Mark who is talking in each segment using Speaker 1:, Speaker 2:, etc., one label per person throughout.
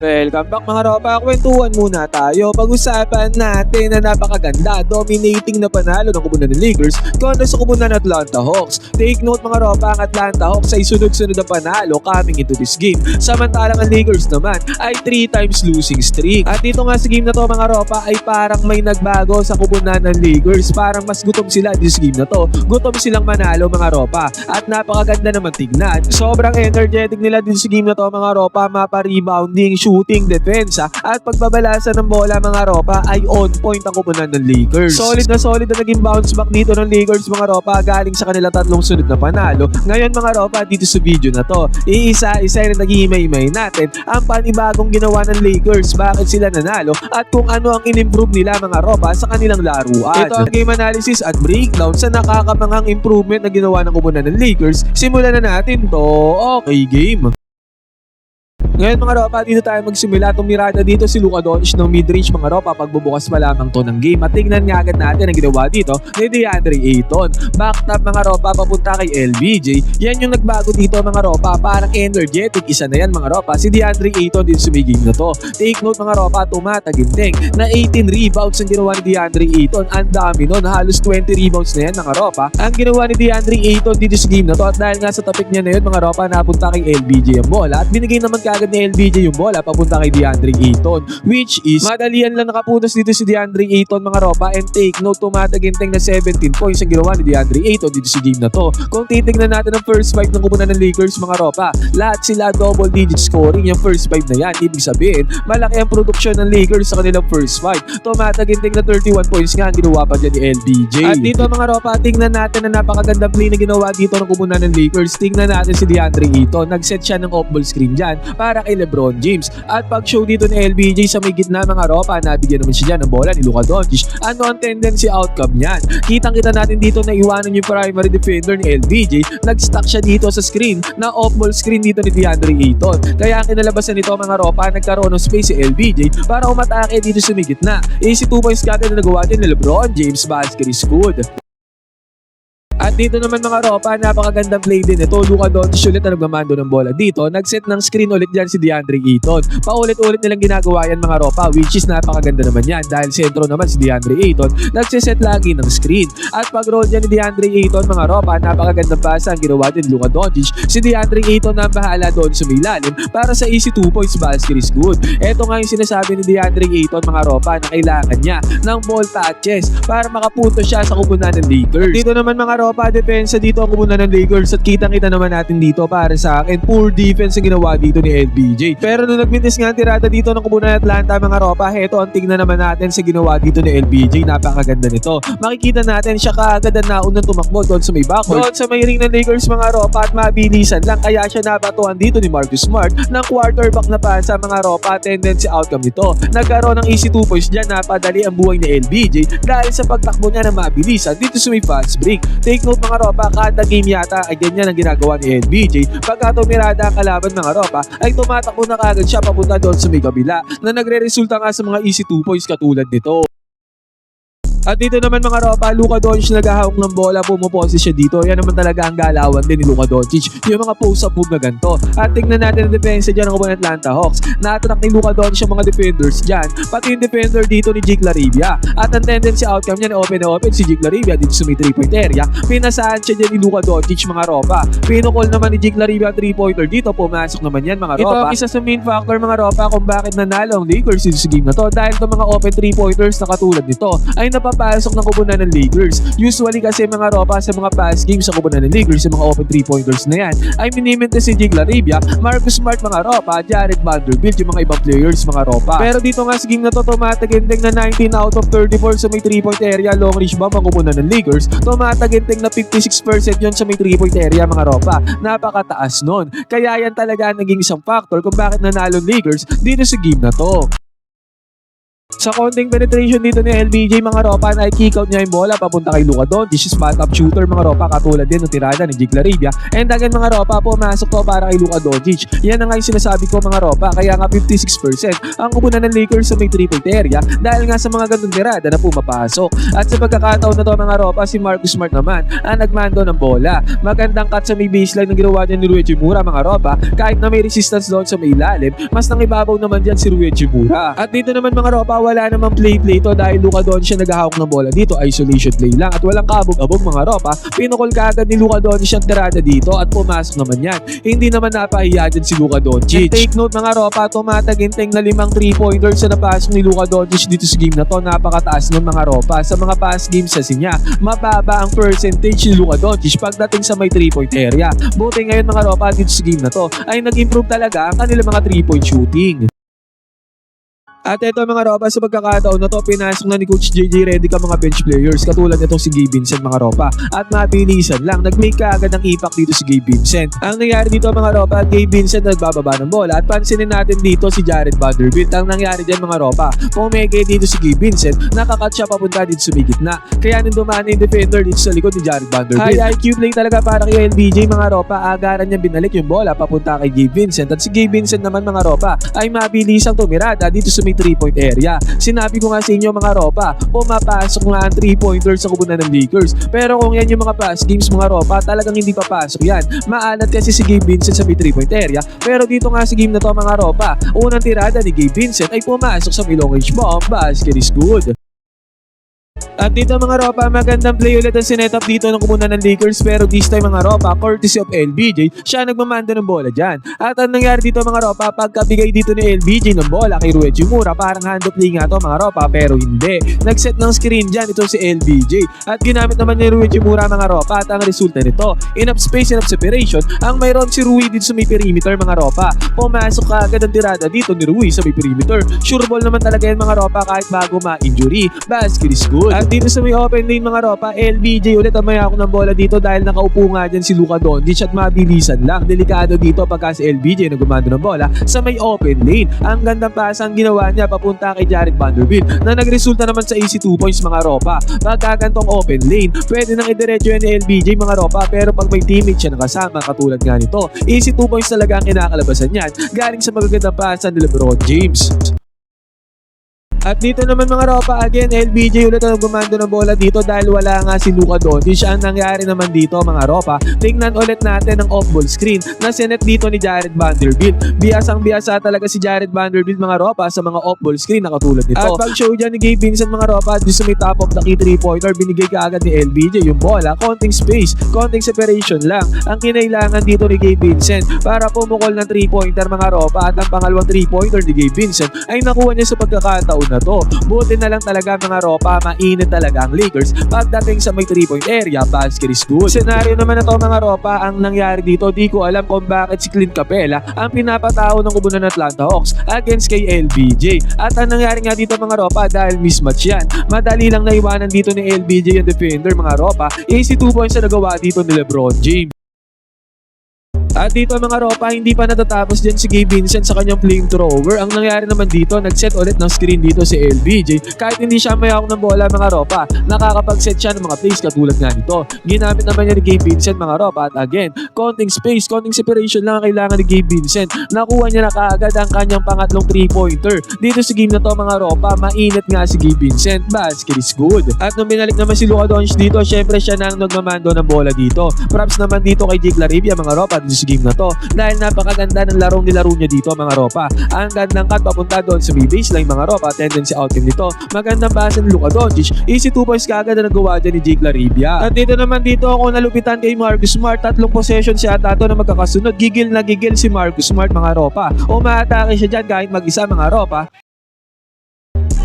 Speaker 1: Welcome back mga ropa, kwentuhan muna tayo. Pag-usapan natin na napakaganda, dominating na panalo ng kubunan ng Lakers kontra sa kubunan ng Atlanta Hawks. Take note mga ropa, ang Atlanta Hawks ay sunod-sunod na panalo coming into this game. Samantalang ang Lakers naman ay 3 times losing streak. At dito nga sa game na to mga ropa ay parang may nagbago sa kubunan ng Lakers. Parang mas gutom sila this game na to. Gutom silang manalo mga ropa. At napakaganda naman tignan. Sobrang energetic nila din sa game na to mga ropa. Mapa-rebounding, shooting, depensa at pagbabalasan ng bola mga ropa ay on point ang kupunan ng Lakers. Solid na naging bounce back dito ng Lakers mga ropa galing sa kanila tatlong sunod na panalo. Ngayon mga ropa dito sa video na to, iisa-isa na naghihimay-himay natin ang panibagong ginawa ng Lakers, bakit sila nanalo at kung ano ang in-improve nila mga ropa sa kanilang laruan. Ito ang game analysis at breakdown sa nakakamanghang improvement na ginawa ng kupunan ng Lakers. Simulan na natin to. Okay game. Ngayon mga ropa, dito tayo magsimula. Tumirada dito si Luka Doncic ng mid-range mga ropa. Pagbubukas pa lamang to ng game. At tingnan nga agad natin ang ginawa dito ni DeAndre Ayton. Backtap mga ropa papunta kay LBJ. Yan yung nagbago dito mga ropa. Parang energetic. Isa na yan mga ropa. Si DeAndre Ayton din sumiging na to. Take note mga ropa, tumataginting na 18 rebounds ang ginawa ni DeAndre Ayton. Ang dami nun. Halos 20 rebounds na yan mga ropa. Ang ginawa ni DeAndre Ayton dito sa game na to. At dahil nga sa topic niya na yun mga ropa, napunta kay LBJ ang bola. At binigay naman kagad ni LBJ yung bola papunta kay DeAndre Ayton, which is madalian lang nakaputos dito si DeAndre Ayton mga ropa. And take note, tumataginting na 17 points ang ginawa ni DeAndre Ayton dito sa game na to. Kung titignan natin ang first 5 ng kupunan ng Lakers mga ropa, lahat sila double digit scoring yung first 5 na yan. Ibig sabihin, malaki ang produksyon ng Lakers sa kanilang first 5. Tumataginting na 31 points nga ang ginawa pa dyan ni LBJ. At dito mga ropa, tingnan natin na napakagandang play na ginawa dito ng kupunan ng Lakers. Tingnan natin si DeAndre Ayton, nag-set siya ng off-ball screen dyan para kay LeBron James. At pag-show dito ni LBJ sa may gitna mga ropa, nabigyan naman siya dyan ng bola ni Luka Doncic. Ano ang tendency outcome niyan? Kitang-kita natin dito na iwanan yung primary defender ni LBJ. Nag-stuck siya dito sa screen na off-ball screen dito ni DeAndre Ayton. Kaya ang kinalabasan nito mga ropa, nagkaroon ng space si LBJ para umatake dito sa may gitna. Easy 2 points scatter na nagawa din ni LeBron James. Basket is good. At dito naman mga ropa, napakagandang play din ito. Luka Doncic ulit na nagmamando ng bola dito. Nag-set ng screen ulit dyan si DeAndre Ayton. Paulit-ulit nilang ginagawa yan mga ropa, which is napakaganda naman yan. Dahil sentro naman si DeAndre Ayton, nagsiset lagi ng screen. At pag-roll dyan ni DeAndre Ayton mga ropa, napakagandang pasa ang ginawa din Luka Doncic. Si DeAndre Ayton na bahala doon sa may lalim para sa easy 2 points basket is good. Ito nga yung sinasabi ni DeAndre Ayton mga ropa na kailangan niya ng ball touches para makapunto siya sa kupunan ng Lakers. At dito naman mga ropa, depensa dito ang kupunan ng Lakers at kitang-kita naman natin dito para sa akin poor defense ang ginawa dito ni LBJ. Pero nung nagmintis nga ang tirada dito ng kupunan ng Atlanta mga ropa, heto ang tingnan naman natin sa ginawa dito ni LBJ. Napakaganda nito. Makikita natin siya kaagad ang naunang tumakbo doon sa may backcourt. Doon sa may ring ng Lakers mga ropa at mabilisan lang kaya siya nabatuan dito ni Marcus Smart ng quarterback na pasa mga ropa. Tendency outcome nito. Nagkaroon ng easy 2 points dyan, napadali ang buhay ni LBJ dahil sa pagtakbo niya na mabilisan dito sa may fast break. Take note mga ropa, kada game yata ay ganyan ang ginagawa ni LBJ. Pagka tumirada ang kalaban mga ropa, ay tumatakbo na kagad siya papunta doon sa may kabila na nagre-resulta nga sa mga easy 2 points katulad nito. At dito naman mga ropa, Luka Doncic naghahawak ng bola, pumoposes siya dito. Yan naman talaga ang galawan din ni Luka Doncic, yung mga post-up move na ganito. At tingnan natin ang depensa dyan ng kupunan ng Atlanta Hawks. Na-attract ni Luka Doncic yung mga defenders dyan, pati yung defender dito ni Jake LaRavia. At ang tendency outcome niya na open si Jake LaRavia dito sa may 3-point area. Pinasaan siya dyan ni Luka Doncic mga ropa. Pinukol naman ni Jake LaRavia 3-pointer dito, pumasok naman yan mga ropa. Ito ang isa sa main factor mga ropa kung bakit nanalo ang Lakers dito sa game na to. Dahil itong mga open 3-pointers na katulad nito ay napapasok ng kupunan ng Lakers. Usually kasi mga ropa sa mga past games sa kupunan ng Lakers, yung mga open 3-pointers na yan ay minimente si Jake LaRavia, Marcus Smart mga ropa, Jared Vanderbilt, yung mga ibang players mga ropa. Pero dito nga sa game na to, tumataginting na 19 out of 34 sa may 3-point area long range bomb ang kupunan ng Lakers. Tumataginting na 56% yon sa may 3-point area mga ropa. Napakataas nun. Kaya yan talaga naging isang factor kung bakit nanalo ng Lakers dito sa game na to. Sa konting penetration dito ni LBJ mga ropa, na kick out niya yung bola papunta kay Luka Doncic, spot up shooter mga ropa, katulad din ng tirada ni Jake Larivia. And again mga ropa, pumasok to para kay Luka Doncic. Yan na nga yung sinasabi ko mga ropa, kaya nga 56% ang kupunan ng Lakers sa may 3-point area dahil nga sa mga ganung tirada na pumapasok. At sa pagkakataon na to mga ropa, si Marcus Smart naman ang nagmando ng bola. Magandang cut sa may baseline na ginawa niya ni Rui Hachimura mga ropa, kahit na may resistance doon sa may ilalim, mas nangibabaw naman dyan si Rui Hachimura. At dito naman mga ropa, wala namang play to dahil Luka Doncic naghahawak ng bola dito, isolation play lang at walang kabog-abog mga ropa. Pinukol kaagad ni Luka Doncic ang tirada dito at pumasok naman yan. Hindi naman napahiya dyan si Luka Doncic. And take note mga ropa, tumataginting na 5 3-pointers na napasok ni Luka Doncic dito sa game na to. Napakataas ng mga ropa. Sa mga past games sa niya, mababa ang percentage ni Luka Doncic pagdating sa may 3-point area. Buti ngayon mga ropa, dito sa game na to ay nag-improve talaga ang kanilang mga 3-point shooting. At ito mga ropa, sa pagkakataon na to, pinasok na ni Coach JJ Redick ang mga bench players katulad nitong si Gabe Vincent mga ropa. At mabilisan lang, nag-make kaagad ng impact dito si Gabe Vincent. Ang nangyari dito mga ropa, Gabe Vincent nagbababa ng bola at pansinin natin dito si Jared Vanderbilt. Ang nangyari dyan mga ropa, pumeke dito si Gabe Vincent, nakakat siya papunta dito sa may gitna. Kaya nung dumana yung defender dito sa likod ni Jared Vanderbilt. High IQ play talaga para kay LBJ mga ropa, agaran niya binalik yung bola papunta kay Gabe Vincent. At si Gabe Vincent naman mga ropa ay mabilisang tumirada dito sa may 3-point area. Sinabi ko nga sa inyo mga ropa, pumapasok nga ang 3-pointer sa kupunan ng Lakers. Pero kung yan yung mga past games mga ropa, talagang hindi papasok yan. Maalat kasi si Gabe Vincent sa may 3-point area. Pero dito nga sa game na to mga ropa, unang tirada ni Gabe Vincent ay pumasok sa may long range bomb. Basket is good. At dito mga ropa, magandang play ulit ang sinetup dito ng kupunan ng Lakers, pero this time mga ropa, courtesy of LBJ, siya nagmamanda ng bola dyan. At ang nangyari dito mga ropa, pagkabigay dito ni LBJ ng bola kay Rui Hachimura, parang hand of play nga to mga ropa, pero hindi. Nagset ng screen dyan ito si LBJ at ginamit naman ni Rui Hachimura mga ropa, at ang resulta nito, enough space, enough separation, ang mayroon si Rui dito sa may perimeter mga ropa. Pumasok kaagad ang tirada dito ni Rui sa may perimeter. Sure ball naman talaga yan mga ropa kahit bago ma-injury. Basket is good. At dito sa may open lane mga ropa, LBJ ulit ang mayako ng bola dito dahil nakaupo nga dyan si Luka Doncic at mabilisan lang. Delikado dito pagka si LBJ na gumando ng bola sa may open lane. Ang gandang pasang ginawa niya papunta kay Jared Vanderbilt na nagresulta naman sa easy 2 points mga ropa. Pagka gantong open lane, pwede nang idiretso yan ni LBJ mga ropa, pero pag may teammate siya nakasama katulad nga nito, easy 2 points talaga ang kinakalabasan niyan galing sa magagandang pasan ni LeBron James. At dito naman mga ropa, again, LBJ ulit ang gumando ng bola dito dahil wala nga si Luka Doncic. Ang nangyari naman dito mga ropa, tingnan ulit natin ang off-ball screen na sinet dito ni Jared Vanderbilt. Biyasang-biyasa talaga si Jared Vanderbilt mga ropa sa mga off-ball screen na katulad nito. At pag-show dyan ni Gabe Vincent mga ropa, dito sa may top of the key 3-pointer, binigay kaagad ni LBJ yung bola. Konting space, konting separation lang ang kinailangan dito ni Gabe Vincent para pumukol ng 3-pointer mga ropa, at ang pangalawang 3-pointer ni Gabe Vincent ay nakuha niya sa pagkakataon na to. Buti na lang talaga mga ropa, mainit talaga ang Lakers pagdating sa may 3-point area. Basket is good. Senaryo naman na to mga ropa, ang nangyari dito, di ko alam kung bakit si Clint Capela ang pinapatao ng kubunan ng Atlanta Hawks against kay LBJ. At ang nangyari nga dito mga ropa, dahil mismatch yan, madali lang naiwanan dito ni LBJ yung defender mga ropa. Easy 2 points na nagawa dito ni LeBron James. At dito mga ropa, hindi pa natatapos dyan si Gabe Vincent sa kanyang flamethrower. Ang nangyari naman dito, nag-set ulit ng screen dito si LBJ. Kahit hindi siya mayawak ng bola mga ropa, nakakapag-set siya ng mga plays katulad nga nito. Ginamit naman niya ni Gabe Vincent mga ropa, at again, konting space, konting separation lang ang kailangan ni Gabe Vincent. Nakuha niya na kaagad ang kanyang pangatlong 3-pointer. Dito sa game na to mga ropa, mainit nga si Gabe Vincent. Basket is good. At nung binalik naman si Luka Doncic dito, syempre siya nang nagmamando ng bola dito. Props naman dito kay Jake Larivia mga ropa dito sa game na to, dahil napakaganda ng larong nilaro niya dito mga ropa. Ang gandang cut papunta doon sa may baseline mga ropa, tendency out team nito. Magandang basa ni Luka Doncic, easy 2 points kaagad na nagawa dyan ni Jake Larivia. At dito naman dito ako nalupitan kay Marcus Smart, 3 possession siya ata to na magkakasunod. Gigil na gigil si Marcus Smart mga ropa. Umaatake siya dyan kahit mag-isa mga ropa.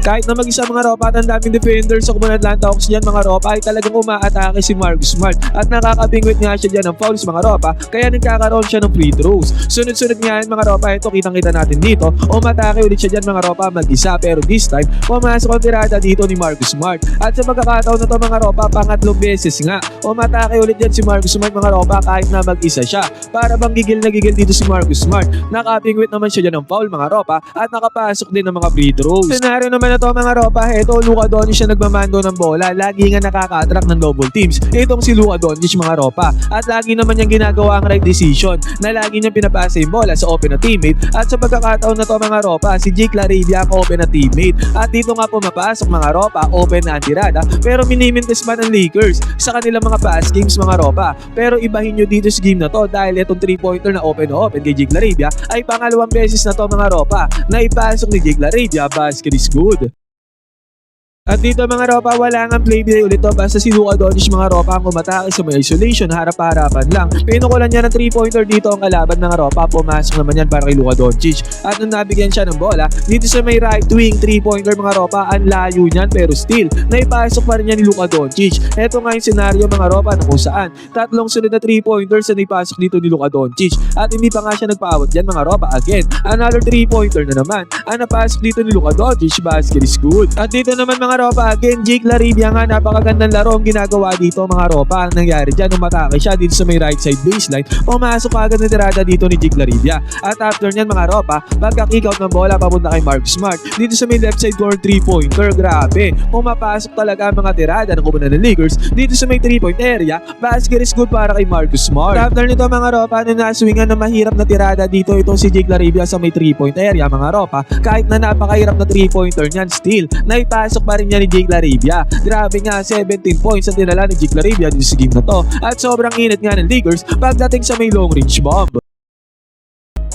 Speaker 1: Kahit na mag-isa mga ropa at ang daming defenders sa kupunan ng Atlanta Hawks dyan mga ropa, ay talagang umaatake si Marcus Smart at nakakabingwit nga siya dyan ng fouls mga ropa, kaya nagkakaroon siya ng free throws. Sunod-sunod nga yan mga ropa, ito kitang-kita natin dito, umatake ulit siya dyan mga ropa mag-isa, pero this time pumasok ang tirada dito ni Marcus Smart. At sa pagkakataon na to mga ropa, pangatlong beses nga umatake ulit dyan si Marcus Smart mga ropa kahit na mag-isa siya. Para bang gigil na gigil dito si Marcus Smart, nakabingwit naman siya dyan ng foul mga ropa at nakapasok din ng mga free throws. Senaryo naman na to mga ropa, ito Luka Doncic siya nagmamando ng bola. Lagi nga nakaka-attract ng double teams. Itong si Luka Doncic mga ropa. At lagi naman niyang ginagawa ang right decision na lagi niyang pinapasa yung bola sa open na teammate. At sa pagkakataon na to mga ropa, si Jake LaRavia ang open na teammate. At dito nga pumapasok mga ropa, open na ang tirada. Pero minimintis pa ng Lakers sa kanilang mga pass games mga ropa. Pero ibahin nyo dito sa game na to dahil itong 3-pointer na open kay Jake LaRavia ay pangalawang beses na to mga ropa na ipasok ni Jake LaRavia. Basket is good. At dito mga ropa, wala nga play ulit to basta si Luka Doncic mga ropa ang umatake sa may isolation, harap-harapan lang. Pinukulan niya ng 3-pointer dito ang kalaban mga ropa, pumasok naman yan para kay Luka Doncic. At nung nabigyan siya ng bola, dito sa may right wing 3-pointer mga ropa, ang layo niyan pero still, naipasok pa rin niya ni Luka Doncic. Ito nga yung senaryo mga ropa na kung saan, tatlong sunod na 3-pointers na naipasok dito ni Luka Doncic. At hindi pa nga siya nagpaawat yan mga ropa. Again, another 3-pointer na naman ang napasok dito ni Luka Doncic. Basket is good. At dito naman mga ropa, again, Jake LaRavia nga, napakagandang laro ang ginagawa dito mga ropa. Ang nangyari dyan, umatake siya dito sa may right side baseline, pumasok agad na tirada dito ni Jake LaRavia. At after nyan mga ropa, pagka-kick out ng bola papunta kay Marcus Smart, dito sa may left side corner 3-pointer, grabe, pumapasok talaga ang mga tirada ng kupunan ng Lakers dito sa may 3-point area. Basket is good para kay Marcus Smart. After nito mga ropa, nung naswingan na mahirap na tirada dito itong si Jake LaRavia sa may 3-point area mga ropa, kahit na napakahirap na 3-pointer nyan, still, naipasok pa rin niya ni Jake LaRavia. Grabe nga, 17 points ang dinala ni Jake LaRavia dito sa game na to. At sobrang init nga ng Lakers pagdating sa may long range bomb.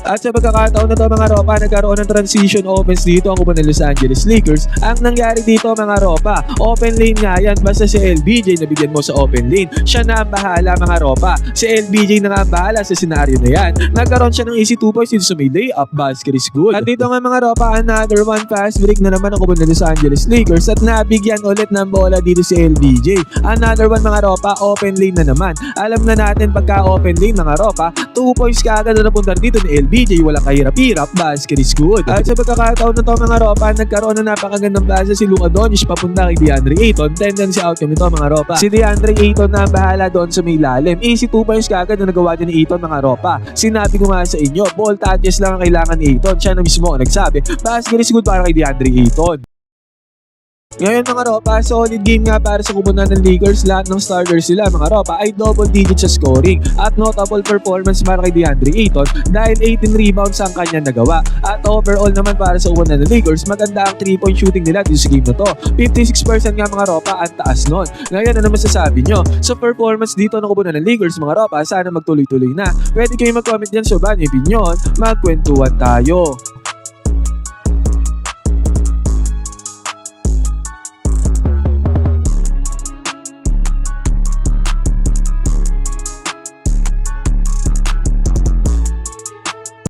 Speaker 1: At sa pagkakataon na to mga ropa, nagkaroon ng transition offense dito ang kupunan ng Los Angeles Lakers. Ang nangyari dito mga ropa, open lane nga yan, basta si LBJ nabigyan mo sa open lane, siya na ang bahala mga ropa. Si LBJ na nga ang bahala sa senaryo na yan. Nagkaroon siya ng easy 2 points dito sa may layup. Basket is good. At dito nga mga ropa, another one fast break na naman ang kupunan ng Los Angeles Lakers at nabigyan ulit ng bola dito si LBJ. Another one mga ropa, open lane na naman. Alam na natin pagka open lane mga ropa, 2 points kaagad na napunta dito ni LBJ. Walang kahirap-hirap, basket is good. At sa pagkakataon na to mga ropa, nagkaroon na napakagandang pasa si Luka Doncic papunta kay DeAndre Ayton. Tendency outcome nito mga ropa, si DeAndre Ayton na ang bahala doon sa may lalim. Easy 2 points kaagad na nagawa niya ni Ayton mga ropa. Sinabi ko nga sa inyo, ball touches lang ang kailangan ni Ayton. Siya na mismo ang nagsabi, basket is good para kay DeAndre Ayton. Ngayon mga ropa, solid game nga para sa kupunan ng Lakers. Lahat ng starters sila mga ropa ay double digit sa scoring at notable performance para kay DeAndre Ayton dahil 18 rebounds ang kanya nagawa. At overall naman para sa kupunan ng Lakers, maganda ang 3-point shooting nila dito sa game na to. 56% nga mga ropa, ang taas nun. Ngayon ano masasabi nyo sa performance dito ng kupunan ng Lakers mga ropa? Sana magtuloy-tuloy na. Pwede kayo mag-comment dyan sa banyo opinion, magkwentuhan tayo.